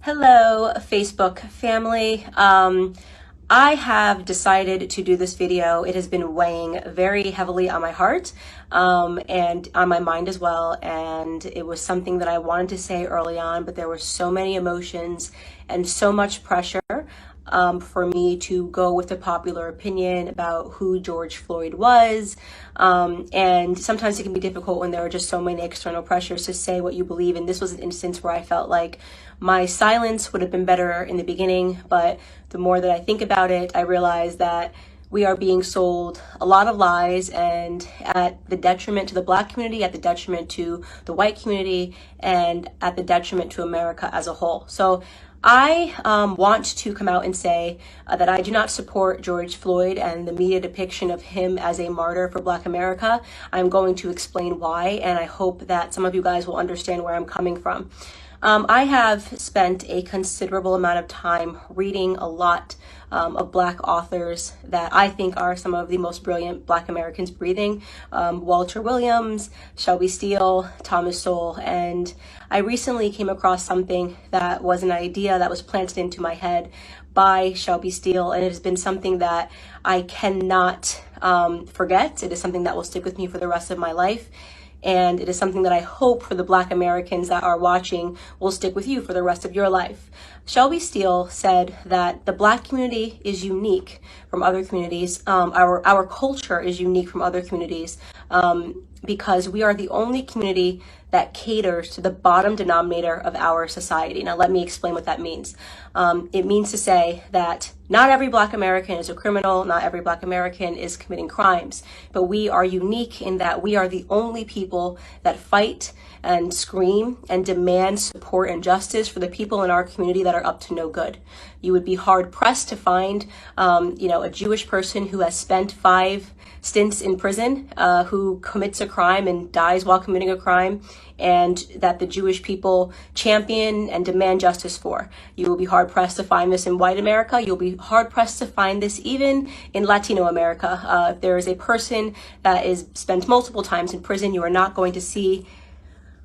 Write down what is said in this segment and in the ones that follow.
Hello, Facebook family. I have decided to do this video. It has been weighing very heavily on my heart and on my mind as well. And it was something that I wanted to say early on, but there were so many emotions and so much pressure for me to go with the popular opinion about who George Floyd was. And sometimes it can be difficult when there are just so many external pressures to say what you believe. And this was an instance where I felt like my silence would have been better in the beginning, but the more that I think about it, I realize that we are being sold a lot of lies, and at the detriment to the Black community, at the detriment to the white community, and at the detriment to America as a whole. So I want to come out and say that I do not support George Floyd and the media depiction of him as a martyr for Black America. I'm going to explain why, and I hope that some of you guys will understand where I'm coming from. I have spent a considerable amount of time reading a lot of Black authors that I think are some of the most brilliant Black Americans breathing. Walter Williams, Shelby Steele, Thomas Sowell, and I recently came across something that was an idea that was planted into my head by Shelby Steele, and it has been something that I cannot forget. It is something that will stick with me for the rest of my life. And it is something that I hope for the Black Americans that are watching will stick with you for the rest of your life. Shelby Steele said that the Black community is unique from other communities. Our culture is unique from other communities because we are the only community that caters to the bottom denominator of our society. Now, let me explain what that means. It means to say that not every Black American is a criminal, not every Black American is committing crimes, but we are unique in that we are the only people that fight and scream and demand support and justice for the people in our community that are up to no good. You would be hard pressed to find, a Jewish person who has spent 5 stints in prison, who commits a crime and dies while committing a crime, and that the Jewish people champion and demand justice for. You will be hard pressed to find this in white America. You'll be hard pressed to find this even in Latino America. If there is a person that is spent multiple times in prison, you are not going to see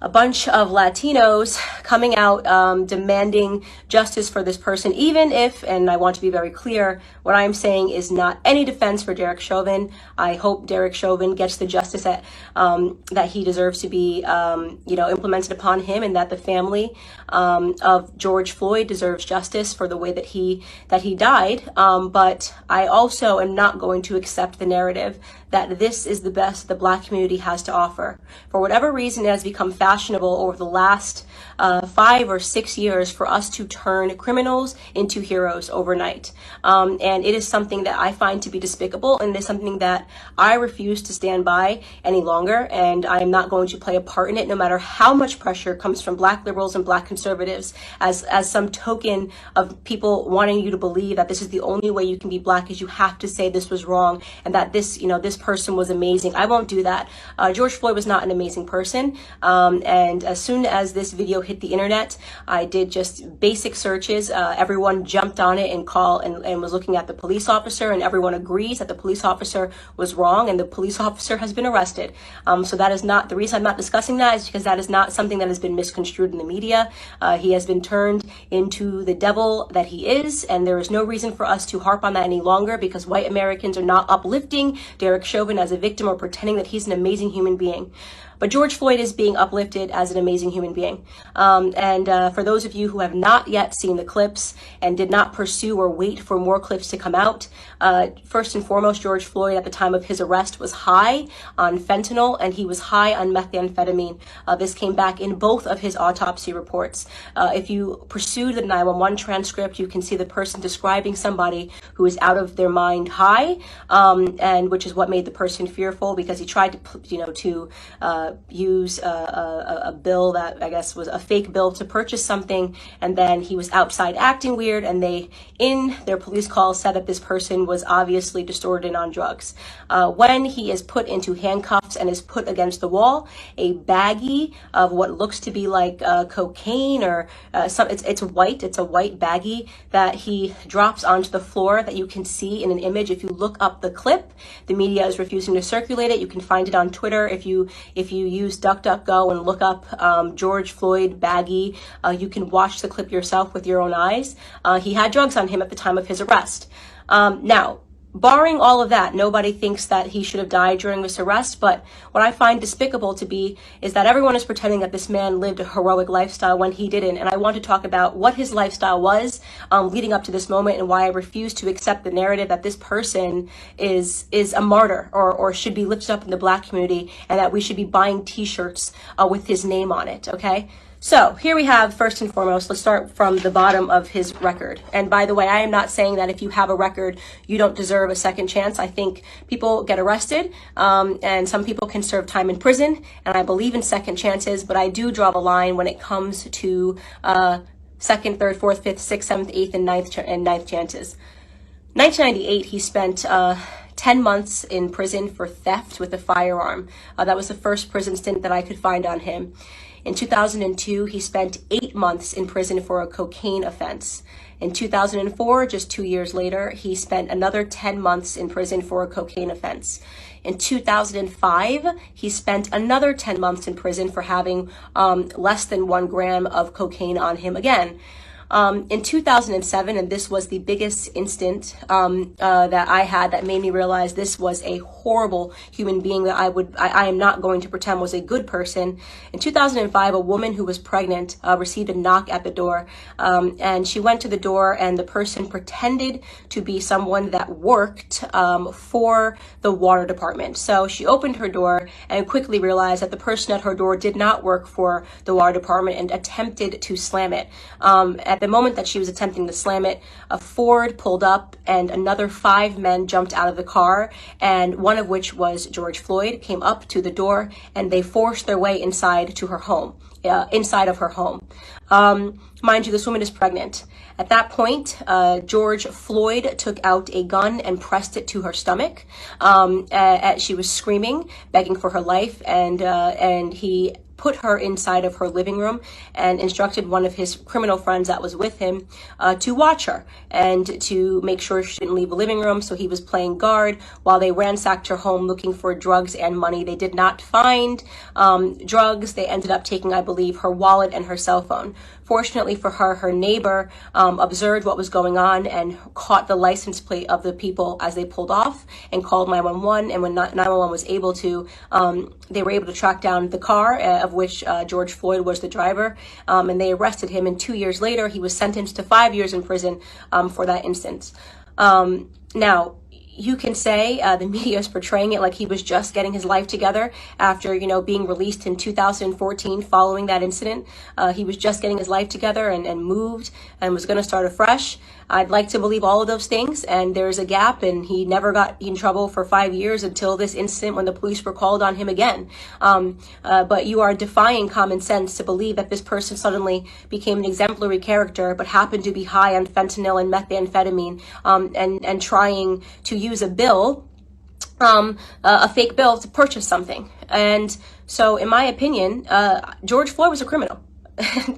a bunch of Latinos coming out demanding justice for this person, even if, and I want to be very clear, what I'm saying is not any defense for Derek Chauvin. I hope Derek Chauvin gets the justice that he deserves to be, implemented upon him, and that the family of George Floyd deserves justice for the way that he died. But I also am not going to accept the narrative that this is the best the Black community has to offer. For whatever reason, it has become fashionable over the last 5 or 6 years for us to turn criminals into heroes overnight. And it is something that I find to be despicable, and it is something that I refuse to stand by any longer, and I am not going to play a part in it, no matter how much pressure comes from Black liberals and Black conservatives as some token of people wanting you to believe that this is the only way you can be Black, is you have to say this was wrong and that this person was amazing. I won't do that. George Floyd was not an amazing person. And as soon as this video hit the internet, I did just basic searches. Everyone jumped on it and was looking at the police officer, and everyone agrees that the police officer was wrong, and the police officer has been arrested. So that is not the reason I'm not discussing that, is because that is not something that has been misconstrued in the media. He has been turned into the devil that he is, and there is no reason for us to harp on that any longer, because white Americans are not uplifting Derek Chauvin as a victim or pretending that he's an amazing human being. But George Floyd is being uplifted as an amazing human being. For those of you who have not yet seen the clips and did not pursue or wait for more clips to come out, first and foremost, George Floyd at the time of his arrest was high on fentanyl, and he was high on methamphetamine. This came back in both of his autopsy reports. If you pursue the 911 transcript, you can see the person describing somebody who is out of their mind high, and which is what made the person fearful, because he tried to use a bill that I guess was a fake bill to purchase something, and then he was outside acting weird, and they, in their police call, said that this person was obviously distorted and on drugs. When he is put into handcuffs and is put against the wall, a baggie of what looks to be like cocaine or it's a white baggie that he drops onto the floor that you can see in an image. If you look up the clip, the media is refusing to circulate it. You can find it on Twitter if you you use DuckDuckGo and look up George Floyd baggie, you can watch the clip yourself with your own eyes. He had drugs on him at the time of his arrest. Now, barring all of that, nobody thinks that he should have died during this arrest, but what I find despicable to be is that everyone is pretending that this man lived a heroic lifestyle when he didn't, and I want to talk about what his lifestyle was leading up to this moment, and why I refuse to accept the narrative that this person is a martyr or should be lifted up in the Black community, and that we should be buying t-shirts with his name on it, okay? So here we have, first and foremost, let's start from the bottom of his record. And by the way, I am not saying that if you have a record, you don't deserve a second chance. I think people get arrested, and some people can serve time in prison, and I believe in second chances, but I do draw the line when it comes to second, third, fourth, fifth, sixth, seventh, eighth, and ninth chances. 1998, he spent 10 months in prison for theft with a firearm. That was the first prison stint that I could find on him. In 2002, he spent 8 months in prison for a cocaine offense. In 2004, just 2 years later, he spent another 10 months in prison for a cocaine offense. In 2005, he spent another 10 months in prison for having less than 1 gram of cocaine on him again. In 2007, and this was the biggest instant that I had that made me realize this was a horrible human being that I am not going to pretend was a good person. In 2005, a woman who was pregnant received a knock at the door, and she went to the door, and the person pretended to be someone that worked for the water department. So she opened her door and quickly realized that the person at her door did not work for the water department, and attempted to slam it. At the moment that she was attempting to slam it, a Ford pulled up, and another 5 men jumped out of the car, and one of which was George Floyd, came up to the door, and they forced their way inside to her home, inside of her home. Mind you, this woman is pregnant. At that point, George Floyd took out a gun and pressed it to her stomach. She was screaming, begging for her life, and he put her inside of her living room and instructed one of his criminal friends that was with him to watch her and to make sure she didn't leave the living room. So he was playing guard while they ransacked her home looking for drugs and money. They did not find drugs. They ended up taking, I believe, her wallet and her cell phone. Fortunately for her, her neighbor observed what was going on and caught the license plate of the people as they pulled off and called 911. And when 911 was able to, they were able to track down the car of which George Floyd was the driver, and they arrested him. And 2 years later, he was sentenced to 5 years in prison for that instance. Now, you can say the media is portraying it like he was just getting his life together after, being released in 2014 following that incident. He was just getting his life together and moved and was going to start afresh. I'd like to believe all of those things, and there's a gap, and he never got in trouble for 5 years until this incident when the police were called on him again. But you are defying common sense to believe that this person suddenly became an exemplary character but happened to be high on fentanyl and methamphetamine and trying to use a bill, a fake bill, to purchase something. And so, in my opinion, George Floyd was a criminal.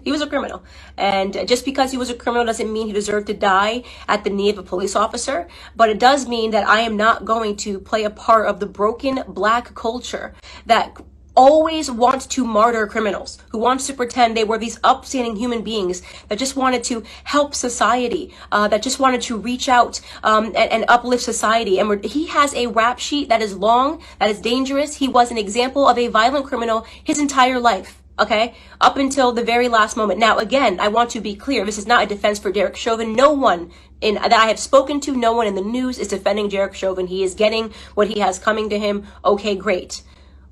He was a criminal. And just because he was a criminal doesn't mean he deserved to die at the knee of a police officer. But it does mean that I am not going to play a part of the broken Black culture that always wants to martyr criminals, who wants to pretend they were these upstanding human beings that just wanted to help society, that just wanted to reach out and uplift society. And he has a rap sheet that is long, that is dangerous. He was an example of a violent criminal his entire life. Okay, up until the very last moment. Now, again, I want to be clear. This is not a defense for Derek Chauvin. No one that I have spoken to, no one in the news is defending Derek Chauvin. He is getting what he has coming to him. Okay, great.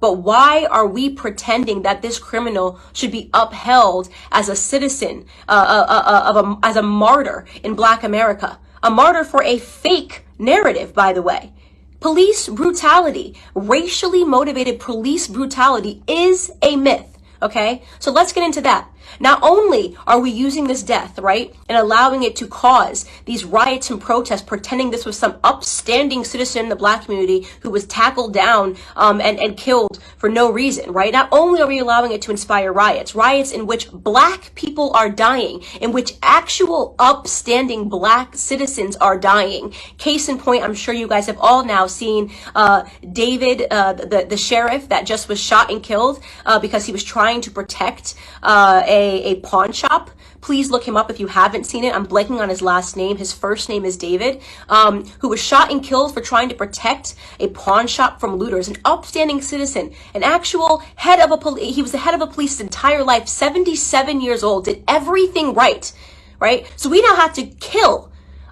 But why are we pretending that this criminal should be upheld as a citizen, as a martyr in Black America? A martyr for a fake narrative, by the way. Police brutality, racially motivated police brutality is a myth. Okay, so let's get into that. Not only are we using this death, right, and allowing it to cause these riots and protests, pretending this was some upstanding citizen in the Black community who was tackled down and killed for no reason, right? Not only are we allowing it to inspire riots in which Black people are dying, in which actual upstanding Black citizens are dying. Case in point, I'm sure you guys have all now seen David, the sheriff that just was shot and killed because he was trying to protect a pawn shop. Please look him up if you haven't seen it. I'm blanking on his last name. His first name is David, who was shot and killed for trying to protect a pawn shop from looters, an upstanding citizen, an actual head of a police. He was the head of a police his entire life, 77 years old, did everything right? So we now have to kill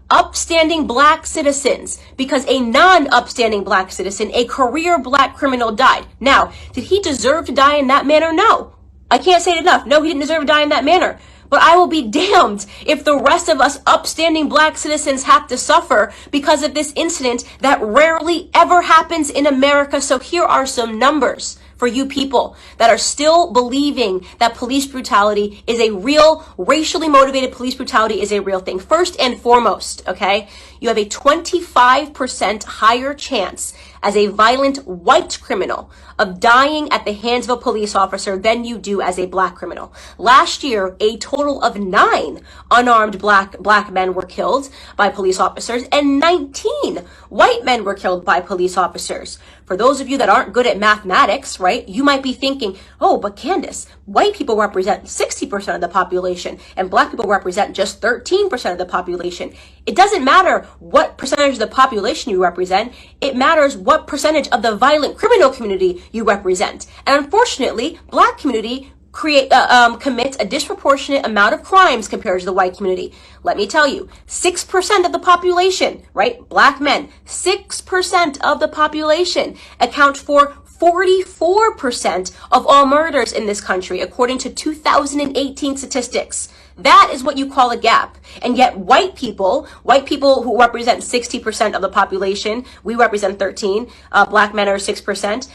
upstanding Black citizens because a non-upstanding Black citizen, a career Black criminal, died. Now, did he deserve to die in that manner? No. I can't say it enough. No, he didn't deserve to die in that manner. But I will be damned if the rest of us upstanding Black citizens have to suffer because of this incident that rarely ever happens in America. So here are some numbers for you people that are still believing that police brutality is a real, racially motivated police brutality is a real thing. First and foremost, okay, you have a 25% higher chance as a violent white criminal of dying at the hands of a police officer than you do as a Black criminal. Last year, a total of 9 unarmed black men were killed by police officers and 19 white men were killed by police officers. For those of you that aren't good at mathematics, right, you might be thinking, oh, but Candace, white people represent 60% of the population and Black people represent just 13% of the population. It doesn't matter what percentage of the population you represent. It matters what percentage of the violent criminal community you represent. And unfortunately, Black community commits a disproportionate amount of crimes compared to the white community. Let me tell you, 6% of the population, right? Black men, 6% of the population account for 44% of all murders in this country, according to 2018 statistics. That is what you call a gap. And yet white people who represent 60% of the population, we represent 13, Black men are 6%,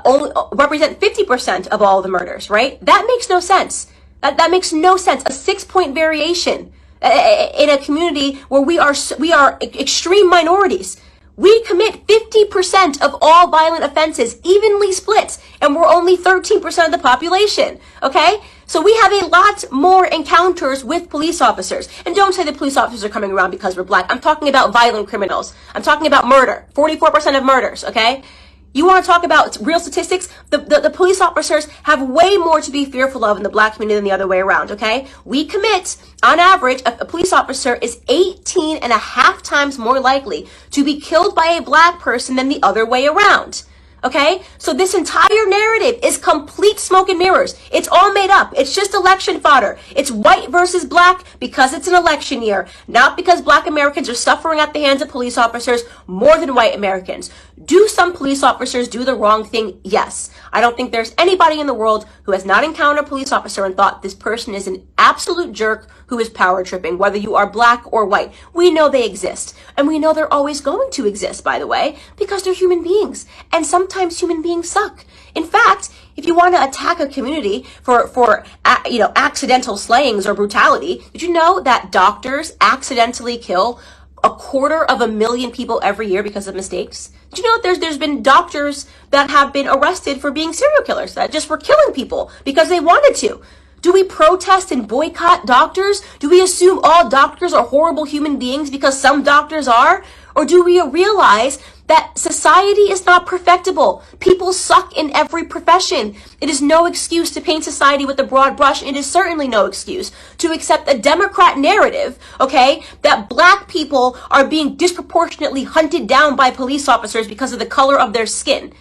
only represent 50% of all the murders, right? That makes no sense. That makes no sense. A 6-point variation in a community where we are extreme minorities. We commit 50% of all violent offenses, evenly split, and we're only 13% of the population, okay? So we have a lot more encounters with police officers. And don't say the police officers are coming around because we're Black. I'm talking about violent criminals. I'm talking about murder. 44% of murders, okay? You want to talk about real statistics? The police officers have way more to be fearful of in the Black community than the other way around, okay? We commit, on average, a police officer is 18 and a half times more likely to be killed by a Black person than the other way around. Okay? So this entire narrative is complete smoke and mirrors. It's all made up. It's just election fodder. It's white versus Black because it's an election year, not because Black Americans are suffering at the hands of police officers more than white Americans. Do some police officers do the wrong thing? Yes. I don't think there's anybody in the world who has not encountered a police officer and thought this person is an absolute jerk who is power tripping, whether you are Black or white. We know they exist. And we know they're always going to exist, by the way, because they're human beings. And sometimes human beings suck. In fact, if you want to attack a community for accidental slayings or brutality, did you know that doctors accidentally kill 250,000 people every year because of mistakes? Did you know that there's been doctors that have been arrested for being serial killers that just were killing people because they wanted to? Do we protest and boycott doctors? Do we assume all doctors are horrible human beings because some doctors are? Or do we realize that society is not perfectible? People suck in every profession. It is no excuse to paint society with a broad brush. It is certainly no excuse to accept a Democrat narrative, okay, that Black people are being disproportionately hunted down by police officers because of the color of their skin.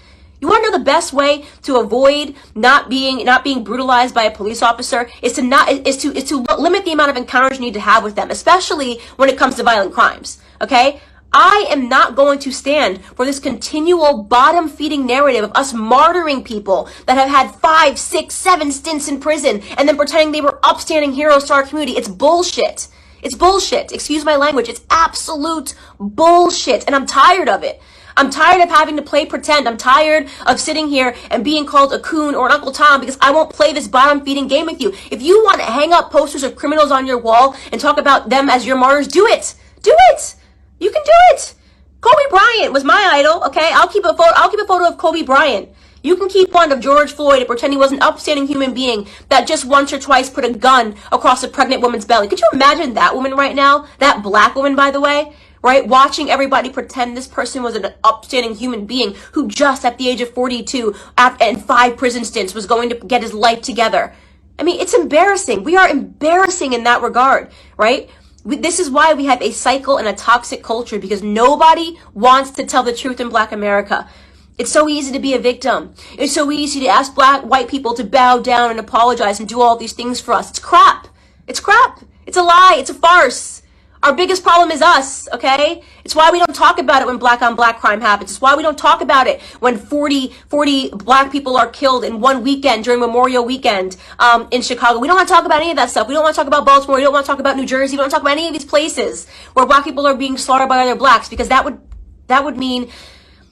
You want to know the best way to avoid not being brutalized by a police officer is to limit the amount of encounters you need to have with them, especially when it comes to violent crimes. Okay? I am not going to stand for this continual bottom-feeding narrative of us martyring people that have had 5, 6, 7 stints in prison and then pretending they were upstanding heroes to our community. It's bullshit. It's bullshit. Excuse my language. It's absolute bullshit. And I'm tired of it. I'm tired of having to play pretend. I'm tired of sitting here and being called a coon or an Uncle Tom because I won't play this bottom-feeding game with you. If you want to hang up posters of criminals on your wall and talk about them as your martyrs, do it. Do it. You can do it. Kobe Bryant was my idol, okay? I'll keep a photo of Kobe Bryant. You can keep one of George Floyd and pretend he was an upstanding human being that just once or twice put a gun across a pregnant woman's belly. Could you imagine that woman right now? That black woman, by the way, right? Watching everybody pretend this person was an upstanding human being who just at the age of 42 and 5 prison stints was going to get his life together. I mean, it's embarrassing. We are embarrassing in that regard, right? This is why we have a cycle and a toxic culture, because nobody wants to tell the truth in Black America. It's so easy to be a victim. It's so easy to ask white people to bow down and apologize and do all these things for us. It's crap. It's crap. It's a lie. It's a farce. Our biggest problem is us, okay? It's why we don't talk about it when black on black crime happens. It's why we don't talk about it when 40 black people are killed in one weekend during Memorial Weekend in Chicago. We don't want to talk about any of that stuff. We don't want to talk about Baltimore. We don't want to talk about New Jersey. We don't want to talk about any of these places where black people are being slaughtered by other blacks, because that would mean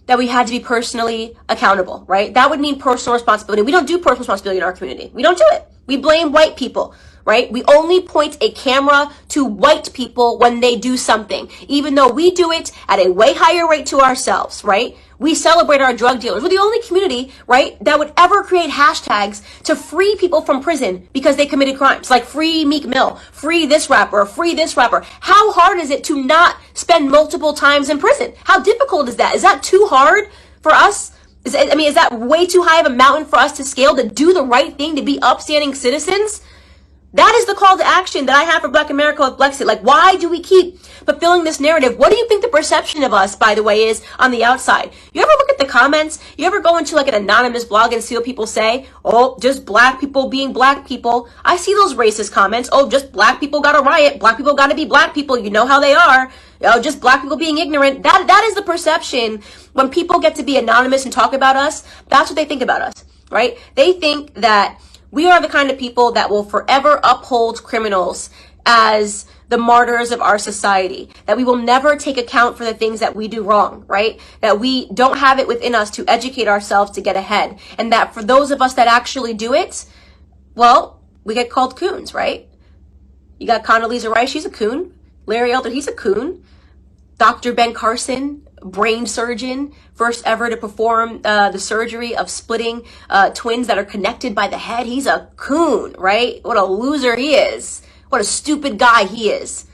that we had to be personally accountable, right? That would mean personal responsibility. We don't do personal responsibility in our community. We don't do it. We blame white people, right? We only point a camera to white people when they do something, even though we do it at a way higher rate to ourselves, right? We celebrate our drug dealers. We're the only community, right, that would ever create hashtags to free people from prison because they committed crimes, like free Meek Mill, free this rapper, free this rapper. How hard is it to not spend multiple times in prison? How difficult is that? Is that too hard for us? Is that way too high of a mountain for us to scale, to do the right thing, to be upstanding citizens? That is the call to action that I have for Black America with Blexit. Like, why do we keep fulfilling this narrative? What do you think the perception of us, by the way, is on the outside? You ever look at the comments? You ever go into like an anonymous blog and see what people say? Oh, just black people being black people. I see those racist comments. Oh, just black people gotta riot. Black people gotta be black people. You know how they are. Oh, just black people being ignorant. That is the perception. When people get to be anonymous and talk about us, that's what they think about us, right? They think that we are the kind of people that will forever uphold criminals as the martyrs of our society, that we will never take account for the things that we do wrong, right? That we don't have it within us to educate ourselves to get ahead. And that for those of us that actually do it, well, we get called coons, right? You got Condoleezza Rice, she's a coon. Larry Elder, he's a coon. Dr. Ben Carson, brain surgeon, first ever to perform the surgery of splitting twins that are connected by the head. He's a coon, right? What a loser he is. What a stupid guy he is.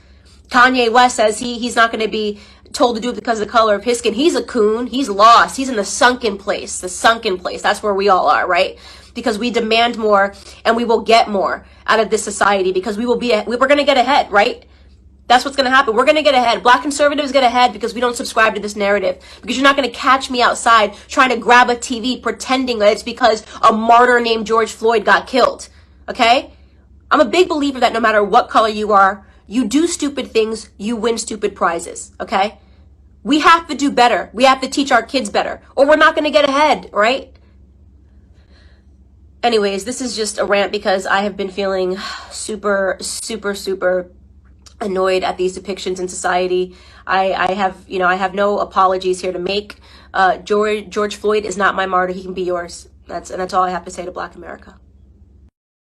Kanye West says he's not going to be told to do it because of the color of his skin. He's a coon. He's lost. He's in the sunken place. The sunken place. That's where we all are, right? Because we demand more and we will get more out of this society, because we're going to get ahead, right? That's what's going to happen. We're going to get ahead. Black conservatives get ahead because we don't subscribe to this narrative. Because you're not going to catch me outside trying to grab a TV pretending that it's because a martyr named George Floyd got killed. Okay? I'm a big believer that no matter what color you are, you do stupid things, you win stupid prizes. Okay? We have to do better. We have to teach our kids better, or we're not going to get ahead, right? Anyways, this is just a rant because I have been feeling super annoyed at these depictions in society. I have no apologies here to make. George Floyd is not my martyr. He can be yours. That's all I have to say to Black America.